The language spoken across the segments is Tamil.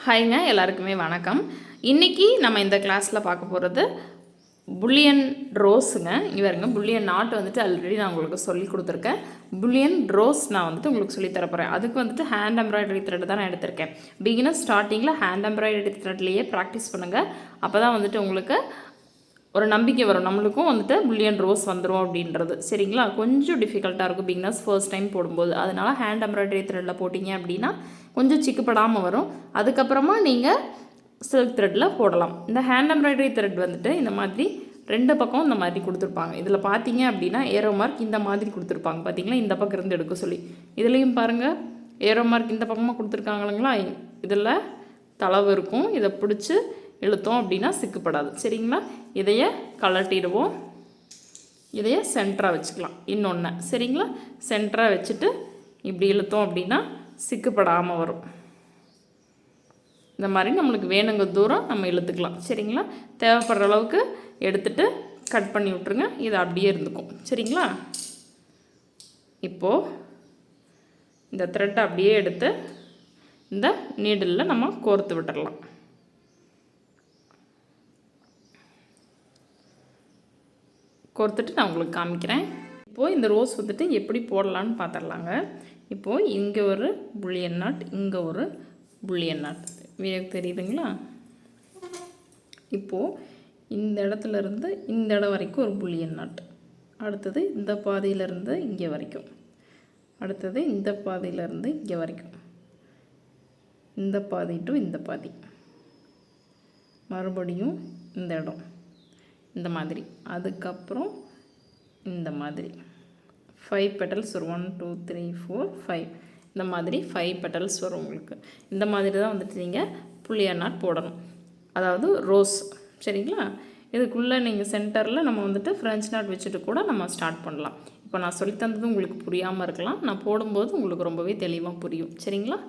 ஹாய்ங்க, எல்லாருக்குமே வணக்கம். இன்றைக்கி நம்ம இந்த கிளாஸில் பார்க்க போகிறது புல்லியன் ரோஸுங்க. இவருங்க புல்லியன் நாட் வந்துட்டு ஆல்ரெடி நான் உங்களுக்கு சொல்லி கொடுத்துருக்கேன். புல்லியன் ரோஸ் நான் வந்துட்டு உங்களுக்கு சொல்லி தரப்போகிறேன். அதுக்கு வந்துட்டு ஹேண்ட் எம்ப்ராய்டரி த்ரெட் தான் நான் எடுத்திருக்கேன். பிகினர் ஸ்டார்டிங்கில் ஹேண்ட் எம்ப்ராய்டரி த்ரெட்லேயே ப்ராக்டிஸ் பண்ணுங்கள். அப்போ தான் வந்துட்டு உங்களுக்கு ஒரு நம்பிக்கை வரும், நம்மளுக்கும் வந்துட்டு புல்லியன் ரோஸ் வந்துடும் அப்படின்றது. சரிங்களா? கொஞ்சம் டிஃபிகல்ட்டாக இருக்கும் பிகினர்ஸ் ஃபர்ஸ்ட் டைம் போடும்போது. அதனால் ஹேண்ட் எம்ப்ராய்டரி த்ரெட்டில் போட்டிங்க அப்படின்னா கொஞ்சம் சிக்குப்படாமல் வரும். அதுக்கப்புறமா நீங்கள் சில்க் த்ரெட்டில் போடலாம். இந்த ஹேண்ட் எம்ப்ராய்டரி த்ரெட் வந்துட்டு இந்த மாதிரி ரெண்டு பக்கம் இந்த மாதிரி கொடுத்துருப்பாங்க. இதில் பார்த்தீங்க அப்படின்னா ஏரோ மார்க் இந்த மாதிரி கொடுத்துருப்பாங்க. பார்த்தீங்களா, இந்த பக்கம் இருந்து எடுக்க சொல்லி. இதுலேயும் பாருங்கள், ஏரோ மார்க் இந்த பக்கமாக கொடுத்துருக்காங்களா. இதில் தளவு இருக்கும். இதை பிடிச்சி இழுத்தோம் அப்படின்னா சிக்குப்படாது. சரிங்களா? இதைய கலட்டிடுவோம். இதைய சென்டராக வச்சுக்கலாம். இன்னொன்று சரிங்களா, சென்டராக வச்சுட்டு இப்படி இழுத்தோம் அப்படின்னா சிக்குப்படாமல் வரும். இந்த மாதிரி நம்மளுக்கு வேணுங்க தூரம் நம்ம இழுத்துக்கலாம். சரிங்களா? தேவைப்படுற அளவுக்கு எடுத்துகிட்டு கட் பண்ணி விட்ருங்க. இது அப்படியே இருந்துக்கும். சரிங்களா? இப்போது இந்த த்ரெட்டை அப்படியே எடுத்து இந்த நீடிலில் நம்ம கோர்த்து விட்டுடலாம். கோர்த்துட்டு நான் உங்களுக்கு காமிக்கிறேன். இப்போது இந்த ரோஸ் வந்துட்டு எப்படி போடலான்னு பார்த்துடலாங்க. இப்போது இங்கே ஒரு புல்லியன் நாட், இங்கே ஒரு புல்லியன் நாட் தெரியுதுங்களா? இப்போது இந்த இடத்துலேருந்து இந்த இடம் வரைக்கும் ஒரு புல்லியன் நாட், அடுத்தது இந்த பாதியிலேருந்து இங்கே வரைக்கும், அடுத்தது இந்த பாதியிலேருந்து இங்கே வரைக்கும், இந்த பாதி டு இந்த பாதி, மறுபடியும் இந்த இடம் இந்த மாதிரி, அதுக்கப்புறம் இந்த மாதிரி 5 பெட்டல்ஸ் வரும். 1 2 3 4 5 இந்த மாதிரி 5 பெட்டல்ஸ் வரும் உங்களுக்கு. இந்த மாதிரி தான் வந்துட்டு நீங்கள் புல்லியன் நாட் போடணும், அதாவது ரோஸ். சரிங்களா? இதுக்குள்ளே நீங்கள் சென்டரில் நம்ம வந்துட்டு ஃப்ரெஞ்ச் நாட் வச்சுட்டு கூட நம்ம ஸ்டார்ட் பண்ணலாம். இப்போ நான் சொல்லி தந்தது உங்களுக்கு புரியாமல் இருக்கலாம், நான் போடும்போது உங்களுக்கு ரொம்பவே தெளிவாக புரியும். சரிங்களா?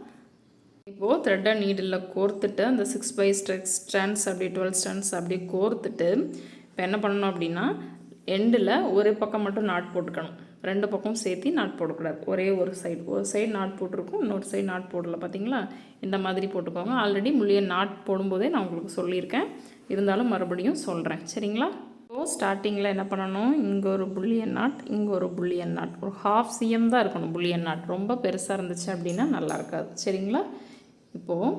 இப்போது த்ரெட்டை நீடில் கோர்த்துட்டு அந்த 6 ஸ்ட்ராண்ட்ஸ் அப்படியே 12 ஸ்ட்ராண்ட்ஸ் அப்படியே கோர்த்துட்டு இப்போ என்ன பண்ணணும் அப்படின்னா எண்டில் ஒரு பக்கம் மட்டும் நாட் போட்டுக்கணும். ரெண்டு பக்கம் சேர்த்து நாட் போடக்கூடாது. ஒரு சைடு நாட் போட்டிருக்கும், இன்னொரு சைடு நாட் போடல. பார்த்தீங்களா? இந்த மாதிரி போட்டுக்கோங்க. ஆல்ரெடி புல்லியன் நாட் போடும்போதே நான் உங்களுக்கு சொல்லியிருக்கேன், இருந்தாலும் மறுபடியும் சொல்கிறேன். சரிங்களா? ஸோ ஸ்டார்டிங்கில் என்ன பண்ணணும், இங்கே ஒரு புல்லியன் நாட், இங்கே ஒரு புல்லியன் நாட், ஒரு 1/2 cm தான் இருக்கணும் புல்லியன் நாட். ரொம்ப பெருசாக இருந்துச்சு அப்படின்னா நல்லா இருக்காது. சரிங்களா? இப்போது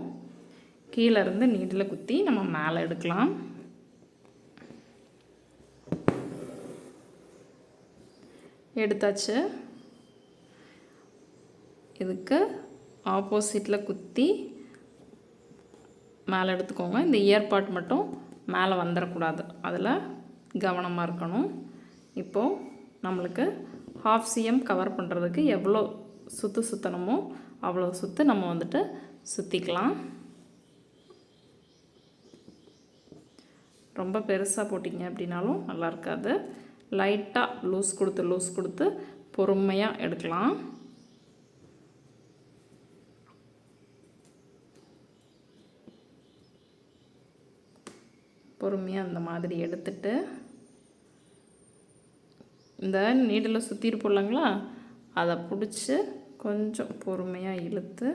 கீழே இருந்து நீடில் குத்தி நம்ம மேலே எடுக்கலாம். எடுத்தாச்சு. இதுக்கு ஆப்போசிட்டில் குத்தி மேலே எடுத்துக்கோங்க. இந்த இயர் பார்ட் மட்டும் மேலே வந்துடக்கூடாது, அதில் கவனமாக இருக்கணும். இப்போது நம்மளுக்கு 1/2 cm கவர் பண்ணுறதுக்கு எவ்வளோ சுற்றணுமோ அவ்வளோ நம்ம வந்துட்டு சுற்றிக்கலாம். ரொம்ப பெருசாக போட்டிங்க அப்படின்னாலும் நல்லா இருக்காது. லைட்டாக லூஸ் கொடுத்து பொறுமையாக எடுக்கலாம். பொறுமையாக அந்த மாதிரி எடுத்துட்டு இந்த நீடில் சுற்றிட்டு இல்லைங்களா, அதை பிடிச்சி கொஞ்சம் பொறுமையாக இழுத்து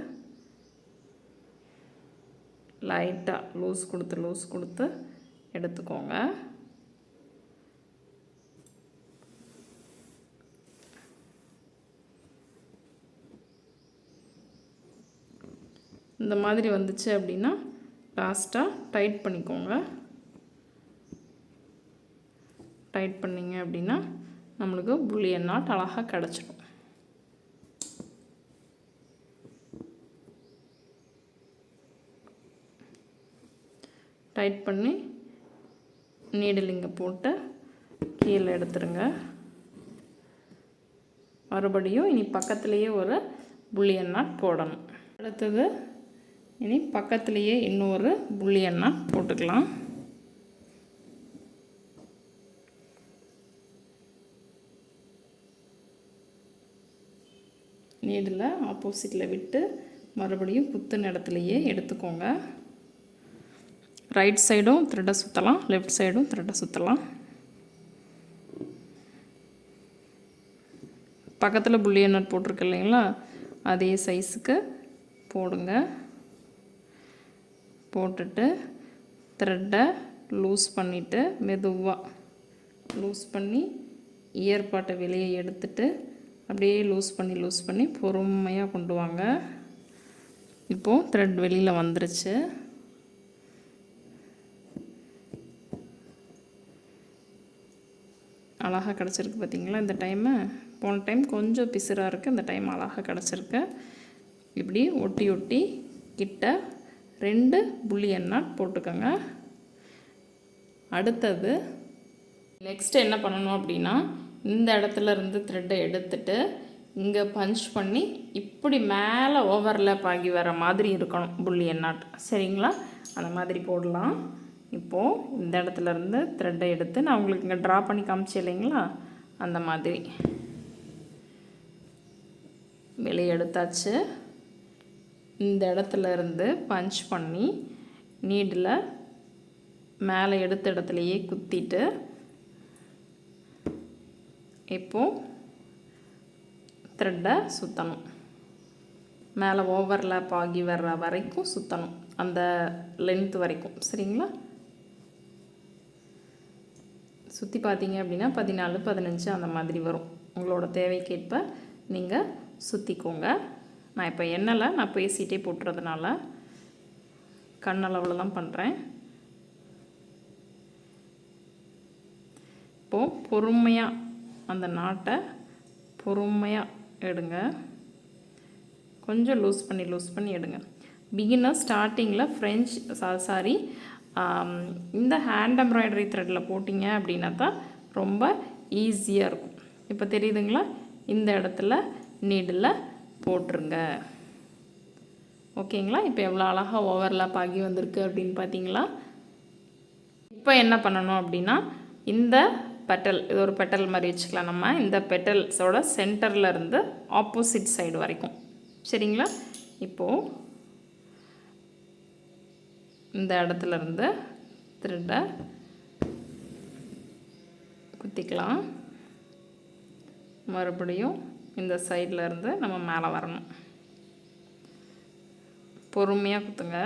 லைட்டாக லூஸ் கொடுத்து எடுத்துக்கோங்க. இந்த மாதிரி வந்துச்சு அப்படின்னா லாஸ்ட்டாக டைட் பண்ணிக்கோங்க. டைட் பண்ணிங்க அப்படின்னா நம்மளுக்கு புல்லியன் நாட் அழகாக கிடச்சிடும். டைட் பண்ணி நீடில் இங்கே போட்டு கீழே எடுத்துருங்க. மறுபடியும் இனி பக்கத்துலேயே ஒரு புல்லியன் நாட் போடணும். அடுத்தது இனி பக்கத்துலேயே இன்னொரு புல்லியன் நாட் போட்டுக்கலாம். நீடில் ஆப்போசிட்டில் விட்டு மறுபடியும் குத்துன இடத்துலையே எடுத்துக்கோங்க. ரைட் சைடும் த்ரெட்டை சுற்றலாம், லெஃப்ட் சைடும் த்ரெட்டை சுற்றலாம். பக்கத்தில் புல்லியன் நாட் போட்டிருக்கு இல்லைங்களா, அதே சைஸுக்கு போடுங்க. போட்டுட்டு த்ரெட்டை லூஸ் பண்ணிவிட்டு மெதுவாக லூஸ் பண்ணி இயர் பாட்டை வெளியே எடுத்துட்டு அப்படியே லூஸ் பண்ணி பொறுமையாக கொண்டு வாங்க. இப்போது த்ரெட் வெளியில் வந்துருச்சு. அழகாக கிடச்சிருக்கு பார்த்திங்களா? இந்த டைமு போன டைம் கொஞ்சம் பிசுறாக இருக்குது, இந்த டைம் அழகாக கிடச்சிருக்கு. இப்படி ஒட்டி ஒட்டி கிட்ட 2 புல்லியன் நாட் போட்டுக்கோங்க. அடுத்தது நெக்ஸ்ட் என்ன பண்ணணும் அப்படின்னா, இந்த இடத்துல இருந்து த்ரெட்டை எடுத்துட்டு இங்கே பஞ்ச் பண்ணி இப்படி மேலே ஓவர்லேப் ஆகி வர மாதிரி இருக்கணும் புல்லியன் நாட். சரிங்களா? அந்த மாதிரி போடலாம். இப்போது இந்த இடத்துல இருந்து த்ரெட்டை எடுத்து நான் உங்களுக்கு இங்கே ட்ரா பண்ணி காமிச்சேன் இல்லைங்களா, அந்த மாதிரி வெளியே எடுத்தாச்சு. இந்த இடத்துல இருந்து பஞ்ச் பண்ணி நீடில் மேலே எடுத்த இடத்துலையே குத்திட்டு இப்போது த்ரெட்டை சுற்றணும். மேலே ஓவர்லேப் ஆகி வர்ற வரைக்கும் சுற்றணும், அந்த லென்த் வரைக்கும். சரிங்களா? சுற்றி பார்த்தீங்க அப்படின்னா 14, 15 அந்த மாதிரி வரும். உங்களோட தேவைக்கேற்ப நீங்கள் சுற்றிக்கோங்க. நான் இப்போ எண்ணலை, நான் பேசிகிட்டே போட்டுறதுனால கண்ணளவில் தான் பண்ணுறேன். இப்போது பொறுமையாக அந்த நாட்டை பொறுமையாக எடுங்க. கொஞ்சம் லூஸ் பண்ணி எடுங்க. பிகினர் ஸ்டார்டிங்கில் ஃப்ரெஞ்ச் இந்த ஹேண்ட் எம்ப்ராய்டரி த்ரெட்டில் போட்டிங்க அப்படின்னா தான் ரொம்ப ஈஸியாக இருக்கும். இப்போ தெரியுதுங்களா? இந்த இடத்துல நீடில் போட்டுருங்க. ஓகேங்களா? இப்போ எவ்வளோ அழகாக ஓவர்லாப் ஆகி வந்திருக்கு அப்படின்னு பார்த்தீங்களா? இப்போ என்ன பண்ணணும் அப்படின்னா, இந்த பெட்டல், இது ஒரு பெட்டல் மாதிரி வச்சுக்கலாம் நம்ம. இந்த பெட்டல்ஸோட சென்டரில் இருந்து ஆப்போசிட் சைடு வரைக்கும். சரிங்களா? இப்போது இந்த இடத்துல இருந்து த்ரெட்டை குத்திக்கலாம். மறுபடியும் இந்த சைடில் இருந்து நம்ம மேலே வரணும். பொறுமையாக குத்துங்க.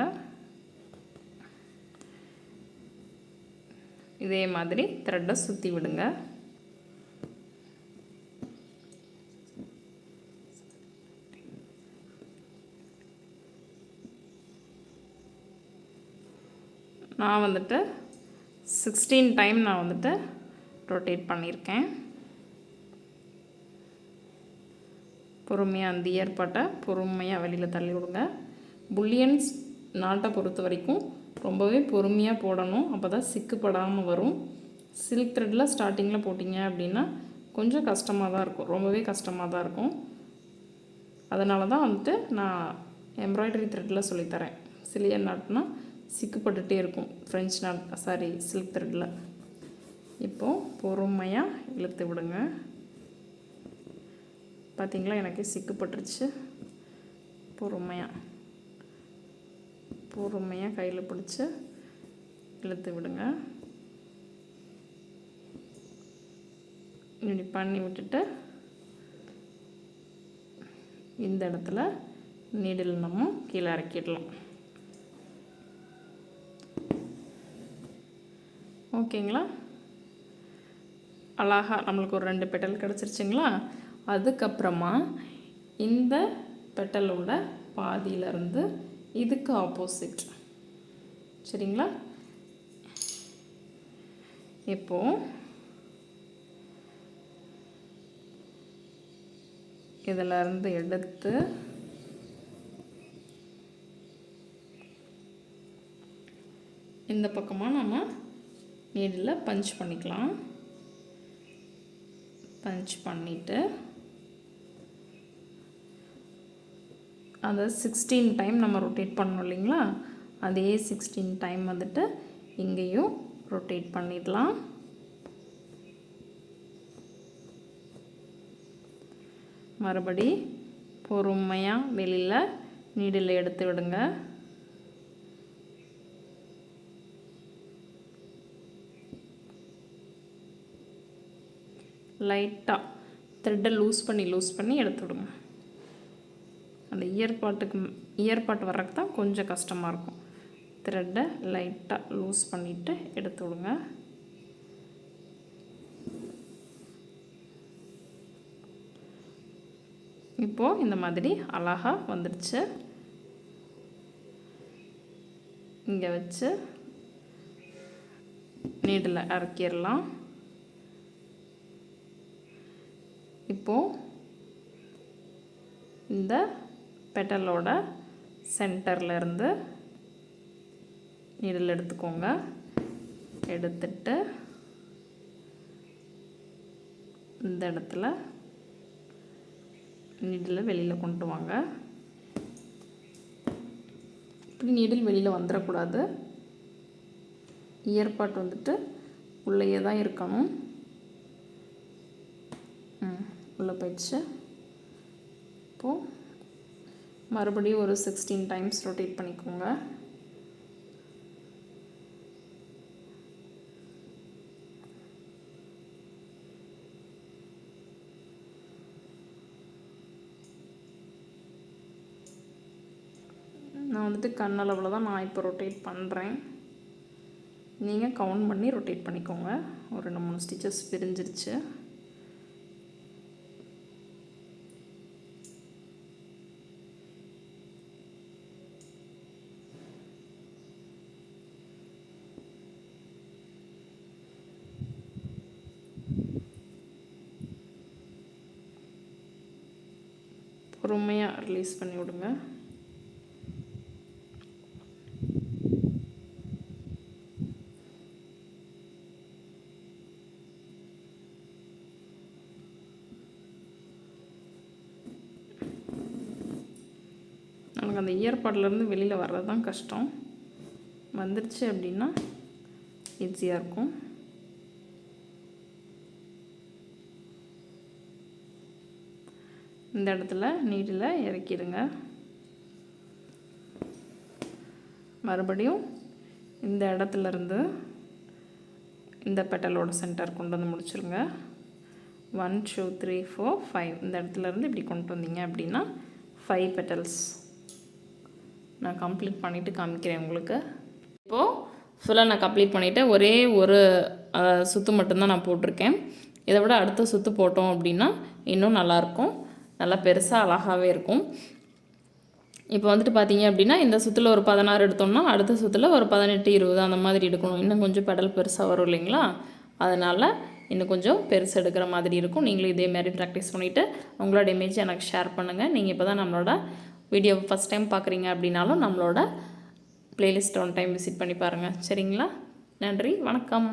இதே மாதிரி த்ரெட்டை சுற்றி விடுங்க. நான் வந்துட்டு 16 டைம் நான் வந்துட்டு ரொட்டேட் பண்ணியிருக்கேன். பொறுமையாக அந்த ஏற்பாட்டை பொறுமையாக வெளியில் தள்ளி விடுங்க. புல்லியன்ஸ் நாட்டை பொறுத்த வரைக்கும் ரொம்பவே பொறுமையாக போடணும், அப்போ தான் சிக்குப்படாமல் வரும். சில்க் த்ரெட்டில் ஸ்டார்டிங்கில் போட்டிங்க அப்படின்னா கொஞ்சம் கஷ்டமாக தான் இருக்கும், ரொம்பவே கஷ்டமாக தான் இருக்கும். அதனால தான் வந்துட்டு நான் எம்ப்ராய்டரி த்ரெட்டில் சொல்லித்தரேன். சிலியன் நாட்னால் சிக்குப்பட்டுகிட்டே இருக்கும் ஃப்ரெஞ்ச் நாட் சில்க் த்ரெட்டில். இப்போது பொறுமையாக இழுத்து விடுங்க. பார்த்திங்களா, எனக்கு சிக்குப்பட்டுருச்சு. பொறுமையாக கையில் பிடிச்சி இழுத்து விடுங்க. இப்படி பண்ணி விட்டுட்டு இந்த இடத்துல நீடில் நம்ம கீழே இறக்கிடலாம். ஓகேங்களா? அழகாக நம்மளுக்கு ஒரு 2 பெட்டல் கிடச்சிருச்சுங்களா? அதுக்கப்புறமா இந்த பெட்டலோட பாதியிலேருந்து இதுக்கு ஆப்போசிட். சரிங்களா? இப்போது இதிலேருந்து எடுத்து இந்த பக்கமாக நம்ம நீடில் பஞ்ச் பண்ணிக்கலாம். பஞ்ச் பண்ணிவிட்டு அதை 16 டைம் நம்ம ரொட்டேட் பண்ணணும் இல்லைங்களா? அதே 16 டைம் வந்துட்டு இங்கேயும் ரொட்டேட் பண்ணிடலாம். மறுபடி பொறுமையாக வெளியில் நீடில் எடுத்து விடுங்க. லைட்டாக த்ரெட்டை லூஸ் பண்ணி எடுத்து விடுங்க. அந்த இயர் பாட்டு வர்றதுக்கு தான் கொஞ்சம் கஷ்டமாக இருக்கும். த்ரெட்டை லைட்டாக லூஸ் பண்ணிவிட்டு எடுத்து விடுங்க. இப்போது இந்த மாதிரி அழகாக வந்துடுச்சு. இங்கே வச்சு நீடில் இறக்கிடலாம். இப்போது இந்த பெட்டலோட சென்டர்லேருந்து நீடில் எடுத்துக்கோங்க. எடுத்துட்டு இந்த இடத்துல நீடில் வெளியில் கொண்டு வாங்க. இப்படி நீடில் வெளியில் வந்துடக்கூடாது. இயர்பாட் வந்துட்டு உள்ளேயே தான் இருக்கணும். உள்ளே போயிடுச்சு. இப்போது மறுபடியும் ஒரு 16 டைம்ஸ் ரொட்டேட் பண்ணிக்கோங்க. நான் வந்துட்டு கண்ணளவில் தான் நான் இப்போ ரொட்டேட் பண்ணுறேன். நீங்கள் கவுண்ட் பண்ணி ரொட்டேட் பண்ணிக்கோங்க. ஒரு 2-3 ஸ்டிச்சஸ் பிரிஞ்சிருச்சு. பொறுமையாக ரிலீஸ் பண்ணி விடுங்க. நமக்கு அந்த இயர்பாட்லேருந்து வெளியில் வர்றது தான் கஷ்டம். வந்துடுச்சு அப்படின்னா ஈஸியாக இருக்கும். இந்த இடத்துல நீடில் இறக்கிடுங்க. மறுபடியும் இந்த இடத்துலேருந்து இந்த பெட்டலோட சென்டர் கொண்டு வந்து முடிச்சுருங்க. 1 2 3 4 5 இந்த இடத்துலேருந்து இப்படி கொண்டு வந்தீங்க அப்படின்னா 5 பெட்டல்ஸ் நான் கம்ப்ளீட் பண்ணிவிட்டு காமிக்கிறேன் உங்களுக்கு. இப்போது ஃபுல்லாக நான் கம்ப்ளீட் பண்ணிவிட்டேன். ஒரே ஒரு சுற்று மட்டும்தான் நான் போட்டிருக்கேன். இதை விட அடுத்த சுற்று போட்டோம் அப்படின்னா இன்னும் நல்லாயிருக்கும். நல்லா பெருசாக அழகாகவே இருக்கும். இப்போ வந்துட்டு பார்த்தீங்க அப்படின்னா இந்த சுற்றில் ஒரு 16 எடுத்தோம்னா அடுத்த சுற்றில் ஒரு 18 20 அந்த மாதிரி எடுக்கணும். இன்னும் கொஞ்சம் பெடல் பெருசாக வரும் இல்லைங்களா? அதனால் இன்னும் கொஞ்சம் பெருசு எடுக்கிற மாதிரி இருக்கும். நீங்களும் இதே மாதிரி ப்ராக்டிஸ் பண்ணிவிட்டு உங்களோட இமேஜ் எனக்கு ஷேர் பண்ணுங்கள். நீங்கள் இப்போ தான் நம்மளோட வீடியோ ஃபஸ்ட் டைம் பார்க்குறீங்க அப்படின்னாலும் நம்மளோட ப்ளேலிஸ்ட் ஒன் டைம் விசிட் பண்ணி பாருங்கள். சரிங்களா? நன்றி, வணக்கம்.